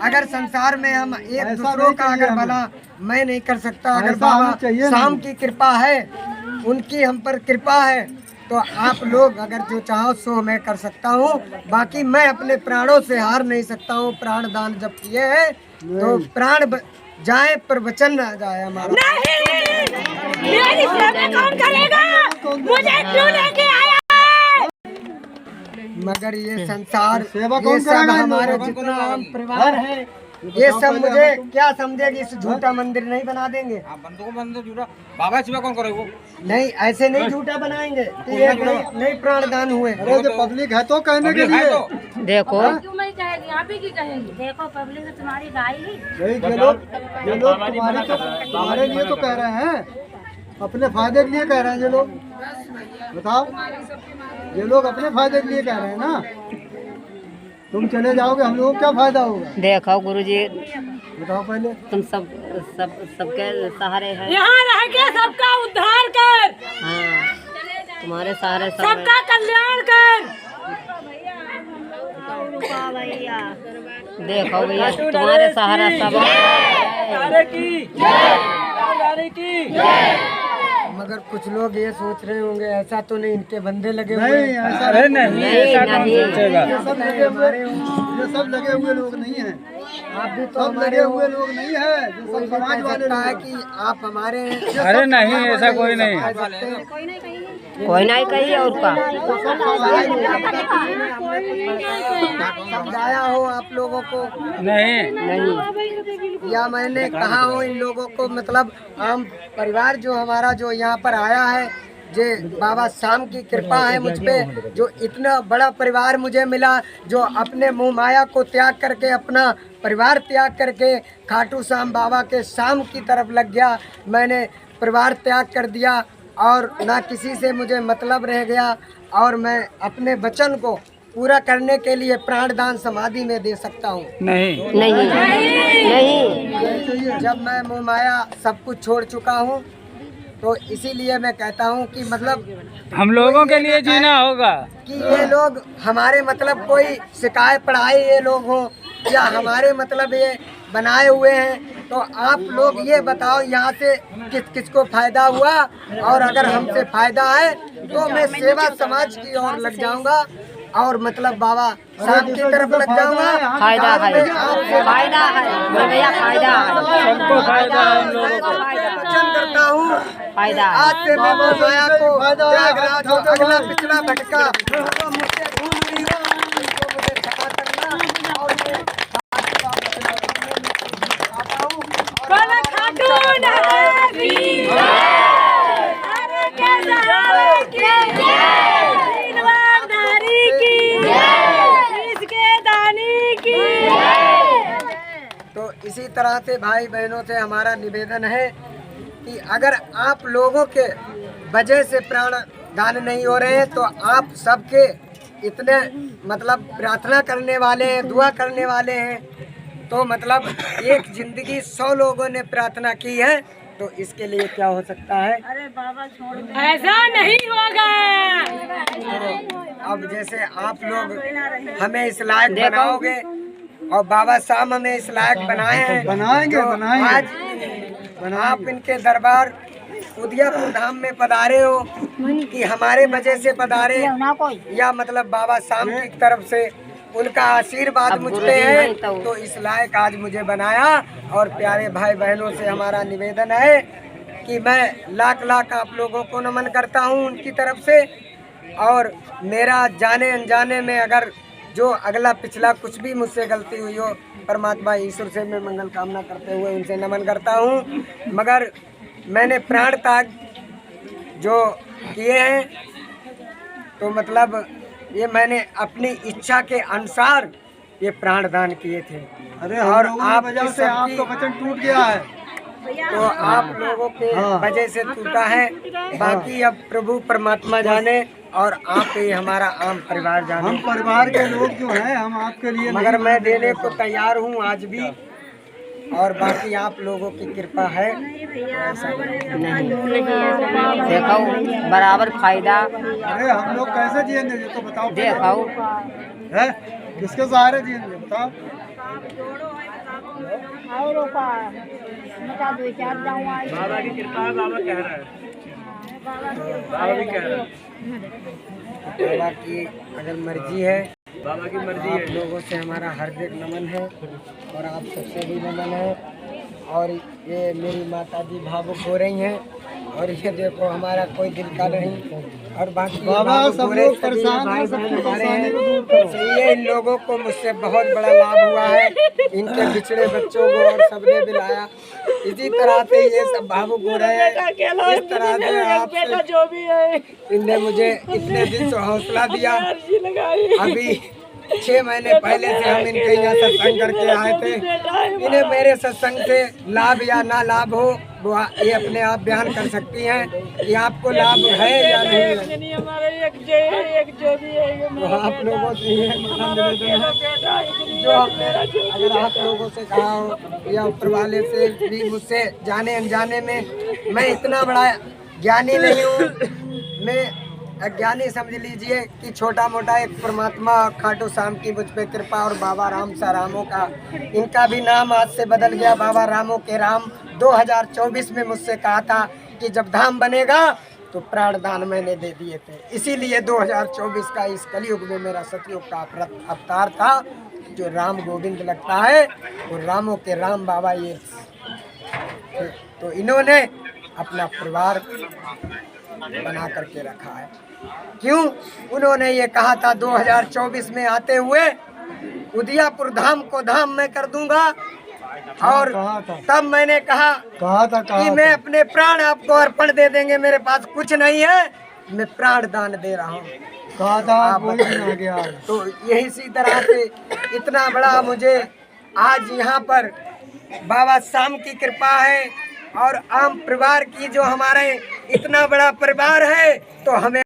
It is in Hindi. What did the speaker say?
अगर संसार में हम एक दूसरों का अगर भला मैं नहीं कर सकता, अगर बाबा शाम की कृपा है, उनकी हम पर कृपा है, तो आप लोग अगर जो चाहो सो मैं कर सकता हूँ। बाकी मैं अपने प्राणों से हार नहीं सकता हूँ। प्राण दान जब किए हैं तो प्राण जाए पर वचन न जाए हमारा। मेरी सेवा कौन करेगा? मुझे क्यों लेके आया? मगर ये संसार, ये सब हमारे जितना हम परिवार है, ये सब मुझे क्या समझेगी? इस झूठा मंदिर नहीं बना देंगे। झूठा बाबा सेवा कौन करे? वो नहीं, ऐसे नहीं झूठा बनाएंगे कि ये नहीं प्राणदान हुए। अरे जो पब्लिक है तो कहने के लिए देखो क्यों नहीं कहेगी? आप ही की कहेंगी। देखो पब्लिक है तुम्हारी गाय ही। ये लोग तुम्हारे लिए तो कह रहे हैं, अपने फायदे के लिए कह रहे हैं। ये लोग बताओ, ये लोग अपने फायदे के लिए कह रहे हैं ना। तुम चले जाओगे, हम लोगों को क्या फायदा होगा? देखो गुरुजी, बताओ पहले। तुम सबके सहारे हैं। यहाँ रह के सबका उद्धार कर, हाँ, तुम्हारे सहारे सबका कल्याण कर। देखो भैया, तुम्हारे सहारा सब। मगर कुछ लोग ये सोच रहे होंगे ऐसा तो नहीं इनके बंदे लगे हुए नहीं, ऐसा अरे नहीं, ऐसा कौन सोचेगा? ये सब लगे हुए लोग नहीं हैं। आप भी तो सब लगे हुए लोग नहीं है, जो सब समाज वाले लोग है हैं। कि आप हमारे अरे नहीं, ऐसा कोई नहीं। कोई नहीं कही और का समझाया हो आप लोगों को नहीं, या मैंने कहा हो इन लोगों को, मतलब आम परिवार जो हमारा जो यहाँ पर आया है, जे बाबा शाम की कृपा है मुझ पे, जो इतना बड़ा परिवार मुझे मिला, जो अपने मुँह माया को त्याग करके, अपना परिवार त्याग करके खाटू श्याम बाबा के शाम की तरफ लग गया। मैंने परिवार त्याग कर दिया और ना किसी से मुझे मतलब रह गया, और मैं अपने वचन को पूरा करने के लिए प्राणदान समाधि में दे सकता हूँ। नहीं, नहीं नहीं। जब मैं मुँह माया सब कुछ छोड़ चुका हूँ, तो इसीलिए मैं कहता हूँ कि मतलब हम लोगों के लिए जीना होगा। कि ये लोग हमारे मतलब कोई शिकायत पढ़ाई ये लोग हों, या हमारे मतलब ये बनाए हुए हैं, तो आप लोग ये बताओ यहाँ से किसको फायदा हुआ? और अगर हमसे फायदा है तो मैं सेवा समाज की ओर लग जाऊंगा, और मतलब बाबा साहब की तरफ लग जाऊंगा। फायदा है, फायदा है भैया, फायदा है, सबको फायदा है। हम लोगों को वचन करता हूँ, फायदा है। आज से मैं माया को त्याग रहा, जो अगला पिछला भटका तो मुझसे भूल नहीं हो, तो मुझे क्षमा करना। और मैं आता हूँ तो इसी तरह से भाई बहनों से हमारा निवेदन है कि अगर आप लोगों के वजह से प्राण दान नहीं हो रहे हैं, तो आप सबके इतने मतलब प्रार्थना करने वाले हैं, दुआ करने वाले हैं, तो मतलब एक जिंदगी 100 लोगों ने प्रार्थना की है, तो इसके लिए क्या हो सकता है? अरे बाबा छोड़ दे, ऐसा नहीं होगा। अब जैसे आप लोग हमें इस लायक बनाओगे, और बाबा साहब हमें इस लायक बनाए हैं, बनाएंगे तो बनाएंगे। आज आप इनके दरबार उदयपुर धाम में पधारे हो कि हमारे वजह से पधारे, या मतलब बाबा शाम की तरफ से उनका आशीर्वाद मुझ पे है, तो इस लायक आज मुझे बनाया। और प्यारे भाई बहनों से हमारा निवेदन है कि मैं लाख लाख आप लोगों को नमन करता हूं उनकी तरफ से, और मेरा जाने अनजाने में अगर जो अगला पिछला कुछ भी मुझसे गलती हुई हो, परमात्मा ईश्वर से मैं मंगल कामना करते हुए उनसे नमन करता हूँ। मगर मैंने प्राण त्याग जो किए हैं, तो मतलब ये मैंने अपनी इच्छा के अनुसार ये प्राण दान किए थे। अरे और आप वजह से आपका वचन टूट गया है, तो आप लोगों के वजह से टूटा है। बाकी अब प्रभु परमात्मा जाने, और आप ही हमारा आम परिवार जाने। हम परिवार के लोग जो हैं, हम आपके लिए मगर मैं देने को तैयार हूँ आज भी, और बाकी आप लोगों की कृपा है। देखो बराबर फायदा। अरे हम लोग कैसे जिएंगे ये तो बताओ। देखो है? किसके सहारे जिएंगे बताओ? बाबा की कृपा है, बाबा कह रहा है, बाबा भी कह रहा है, बाबा की अगर मर्जी है, बाबा की मर्जी आप है। लोगों से हमारा हार्दिक नमन है और आप सबसे भी नमन है। और ये मेरी माता जी भावुक हो रही हैं और ये देखो हमारा कोई दिल का नहीं। और बाकी बाबा भावुक सब हो रहे लोग सभी परेशान भाई हैं, बहन सबकी हमारे परेशानी को हैं। दूर करो। सही है, इन लोगों को मुझसे बहुत बड़ा लाभ हुआ है, इनके बिछड़े बच्चों को और सबने दिलाया। इसी तरह से ये सब भावुक हो रहे हैं। इस तरह से आपसे जो भी है इनने मुझे इतने दिन से हौसला दिया। अभी 6 महीने पहले से हम इनके यहाँ सत्संग करके आए थे। इन्हें मेरे सत्संग से लाभ या ना लाभ हो वो ये अपने आप बयान कर सकती हैं कि आपको लाभ है या नहीं है। हमारा एक जो भी है तो आप लोगों से ये निवेदन है, जो हमने अगर आप लोगों से कहा हो या ऊपर वाले से भी मुझसे जाने अनजाने में, मैं इतना बड़ा ज्ञानी नहीं हूँ, मैं अज्ञानी समझ लीजिए कि छोटा मोटा एक परमात्मा खाटू श्याम की मुझ पे कृपा और बाबा राम सा रामों का, इनका भी नाम आज से बदल गया बाबा रामों के राम। 2024 में मुझसे कहा था कि जब धाम बनेगा तो प्राण दान मैंने दे दिए थे, इसीलिए 2024 का इस कलयुग में मेरा सतयुग का अवतार था। जो राम गोविंद लगता है वो रामों के राम बाबा ये। तो इन्होंने अपना परिवार बना करके रखा है। क्यों? उन्होंने ये कहा था 2024 में आते हुए उदयपुर धाम को धाम मैं कर दूंगा। और तब मैंने कहा कि मैं अपने प्राण आपको अर्पण दे देंगे, मेरे पास कुछ नहीं है, मैं प्राण दान दे रहा हूँ। कहा था आप बताइए। तो यही इसी तरह से इतना बड़ा मुझे आज यहाँ पर बाबा श्याम की कृपा है और आम परिवार की, जो हमारे इतना बड़ा परिवार है, तो हमें